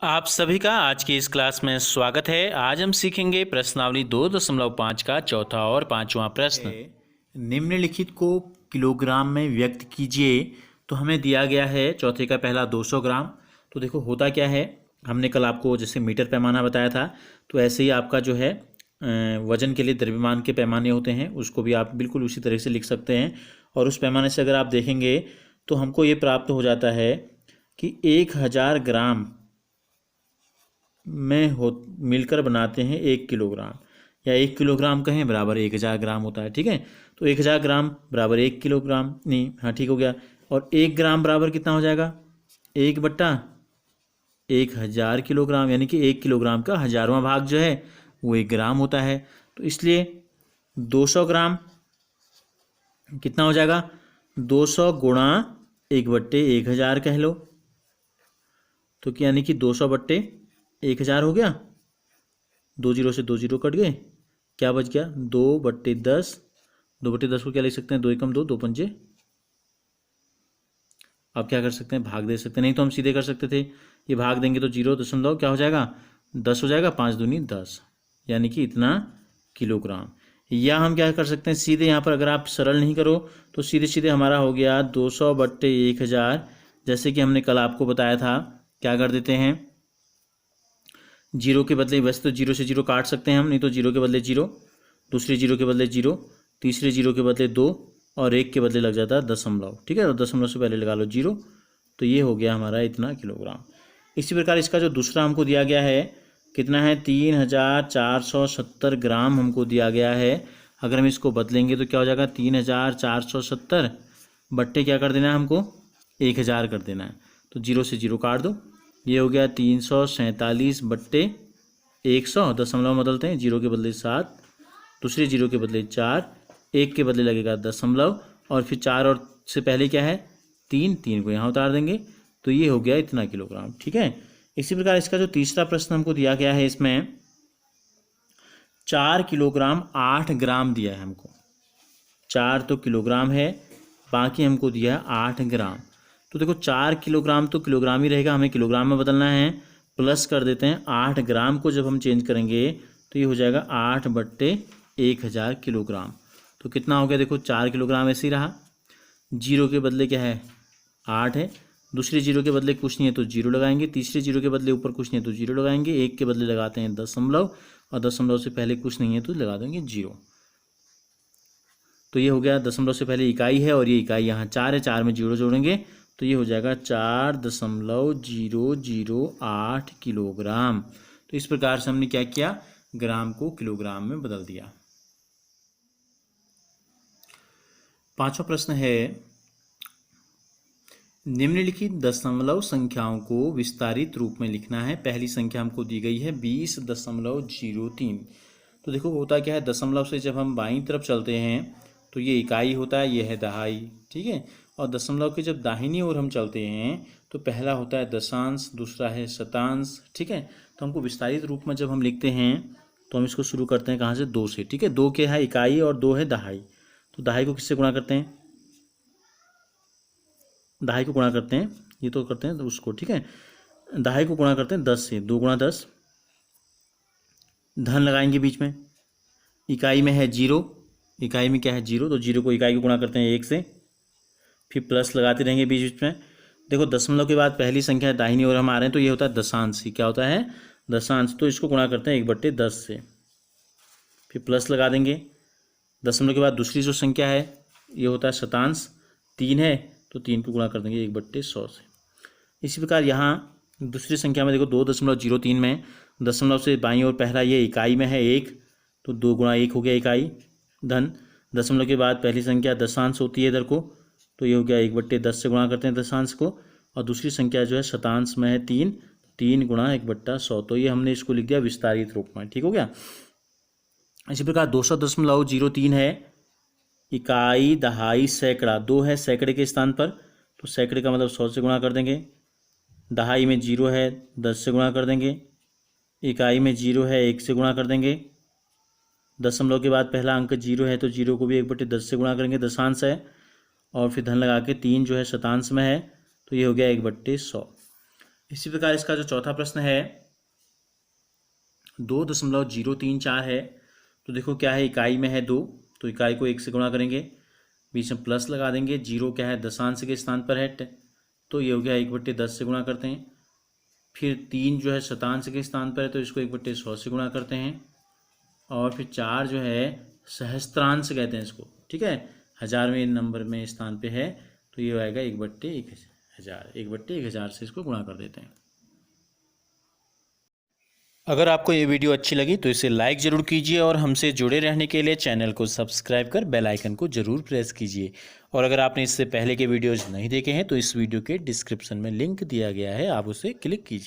आप सभी का आज की इस क्लास में स्वागत है। आज हम सीखेंगे प्रश्नावली 2.5 का चौथा और पांचवा प्रश्न। निम्नलिखित को किलोग्राम में व्यक्त कीजिए। तो हमें दिया गया है चौथे का पहला 200 ग्राम। तो देखो होता क्या है, हमने कल आपको जैसे मीटर पैमाना बताया था, तो ऐसे ही आपका जो है वजन के लिए द्रव्यमान के पैमाने होते हैं, उसको भी आप बिल्कुल उसी तरह से लिख सकते हैं। और उस पैमाने से अगर आप देखेंगे तो हमको ये प्राप्त हो जाता है कि 1000 ग्राम में हो मिलकर बनाते हैं 1 किलोग्राम, या 1 किलोग्राम कहें बराबर 1000 ग्राम होता है। ठीक है, तो 1000 ग्राम बराबर 1 किलोग्राम, नहीं हाँ ठीक हो गया। और 1 ग्राम बराबर कितना हो जाएगा, 1/1000 किलोग्राम, यानी कि 1 किलोग्राम का 1000वां भाग जो है वो 1 ग्राम होता है। तो इसलिए 200 ग्राम कितना हो जाएगा, 200 गुणा 1/1000 कह लो। तो यानी कि 200/1000 हो गया, 2 जीरो से 2 जीरो कट गए, क्या बच गया 2/10। 2/10 को क्या लिख सकते हैं, 2 एकम 2, 2 पंजे। अब क्या कर सकते हैं, भाग दे सकते हैं, नहीं तो हम सीधे कर सकते थे, ये भाग देंगे तो 0 क्या हो जाएगा 10 हो जाएगा, 5 दूनी 10, यानी कि इतना किलोग्राम। या हम क्या कर सकते हैं, सीधे यहाँ पर अगर आप सरल नहीं करो तो सीधे सीधे हमारा हो गया 200/1000। जैसे कि हमने कल आपको बताया था, क्या कर देते हैं, जीरो के बदले, वैसे तो 0 से 0 काट सकते हैं हम, नहीं तो 0 के बदले 0, दूसरे 0 के बदले 0, तीसरे 0 के बदले 2, और 1 के बदले लग जाता है दशमलव। ठीक है, तो दशमलव से पहले लगा लो 0, तो ये हो गया हमारा इतना किलोग्राम। इसी प्रकार इसका जो दूसरा हमको दिया गया है कितना है, 3470 ग्राम हमको दिया गया है। अगर हम इसको बदलेंगे तो क्या हो जाएगा, 3470 बट्टे क्या कर देना है हमको, 1000 कर देना है। तो 0 से 0 काट दो, ये हो गया 347/100। दशमलव बदलते हैं, 0 के बदले 7, दूसरे 0 के बदले 4, 1 के बदले लगेगा दशमलव, और फिर 4 और से पहले क्या है 3, 3 को यहाँ उतार देंगे, तो ये हो गया इतना किलोग्राम। ठीक है, इसी प्रकार इसका जो तीसरा प्रश्न हमको दिया गया है, इसमें 4 किलोग्राम 8 ग्राम दिया है हमको। 4 तो किलोग्राम है, बाकी हमको दिया है 8 ग्राम। तो देखो 4 किलोग्राम तो किलोग्राम ही रहेगा, हमें किलोग्राम में बदलना है, प्लस कर देते हैं 8 ग्राम को जब हम चेंज करेंगे तो ये हो जाएगा 8/1000 किलोग्राम। तो कितना हो गया, देखो 4 किलोग्राम ऐसे ही रहा, 0 के बदले क्या है 8 है, दूसरे 0 के बदले कुछ नहीं है तो 0 लगाएंगे, तीसरे 0 के बदले ऊपर कुछ नहीं है तो 0 लगाएंगे, 1 के बदले लगाते हैं दशमलव, और दशमलव से पहले कुछ नहीं है तो लगा देंगे 0। तो ये हो गया, दशमलव से पहले इकाई है और ये इकाई यहाँ 4 है, 4 में 0 जोड़ेंगे तो ये हो जाएगा 4.008 किलोग्राम। तो इस प्रकार से हमने क्या किया, ग्राम को किलोग्राम में बदल दिया। पांचवा प्रश्न है, निम्नलिखित दशमलव संख्याओं को विस्तारित रूप में लिखना है। पहली संख्या हमको दी गई है 20.03। तो देखो होता क्या है, दशमलव से जब हम बाईं तरफ चलते हैं तो ये इकाई होता है, ये है दहाई। ठीक है, और दशमलव के जब दाहिनी ओर हम चलते हैं तो पहला होता है दशांश, दूसरा है शतांश। ठीक है, तो हमको विस्तारित रूप में जब हम लिखते हैं तो हम इसको शुरू करते हैं कहाँ से, 2 से। ठीक है, 2 के है इकाई और 2 है दहाई। तो दहाई को किससे गुणा करते हैं, दहाई को गुणा करते हैं, ये तो करते हैं उसको। ठीक है, दहाई को गुणा करते हैं 10 से, 2 गुणा 10, धन लगाएंगे बीच में, इकाई में है 0, इकाई में क्या है 0, तो 0 को इकाई को गुणा करते हैं 1 से, फिर प्लस लगाते रहेंगे बीच बीच में। देखो दशमलव के बाद पहली संख्या दाहिनी ओर हम आ रहे हैं तो ये होता है दशांश, ही क्या होता है दशांश, तो इसको गुणा करते हैं 1/10 से, फिर प्लस लगा देंगे। दशमलव के बाद दूसरी जो संख्या है ये होता है शतांश, 3 है तो 3 को गुणा कर देंगे 1/100 से। इसी प्रकार यहाँ दूसरी संख्या में देखो 2.03 में दशमलव से बाईं ओर पहला ये इकाई में है 1, तो 2 गुणा 1 हो गया इकाई, धन। दशमलव के बाद पहली संख्या दशांश होती है इधर को, तो ये हो गया 1/10 से गुणा करते हैं दशांश को, और दूसरी संख्या जो है शतांश में है 3, 3 गुणा 1/100, तो ये हमने इसको लिख दिया विस्तारित रूप में। ठीक हो गया। इसी प्रकार 200.03 है, इकाई दहाई सैकड़ा, 2 है सैकड़े के स्थान पर, तो सैकड़े का मतलब 100 से गुणा कर देंगे, दहाई में 0 है 10 से गुणा कर देंगे, इकाई में 0 है 1 से गुणा कर देंगे, दशमलव के बाद पहला अंक 0 है तो 0 को भी 1/10 से गुणा करेंगे, दशांश है, और फिर धन लगा के 3 जो है शतांश में है तो ये हो गया 1/100। इसी प्रकार इसका जो चौथा प्रश्न है 2.034 है। तो देखो क्या है, इकाई में है 2, तो इकाई को 1 से गुणा करेंगे, बीच में प्लस लगा देंगे। 0 क्या है, दशांश के स्थान पर है, तो ये हो गया 1/10 से गुणा करते हैं। फिर 3 जो है शतांश के स्थान पर है, तो इसको 1/100 से गुणा करते हैं। और फिर 4 जो है सहस्त्रांश कहते हैं इसको, ठीक है, 1000वें नंबर में स्थान पे है, तो ये आएगा 1/1000, 1/1000 से इसको गुणा कर देते हैं। अगर आपको ये वीडियो अच्छी लगी तो इसे लाइक ज़रूर कीजिए और हमसे जुड़े रहने के लिए चैनल को सब्सक्राइब कर बेल आइकन को ज़रूर प्रेस कीजिए। और अगर आपने इससे पहले के वीडियोज़ नहीं देखे हैं तो इस वीडियो के डिस्क्रिप्शन में लिंक दिया गया है, आप उसे क्लिक कीजिए।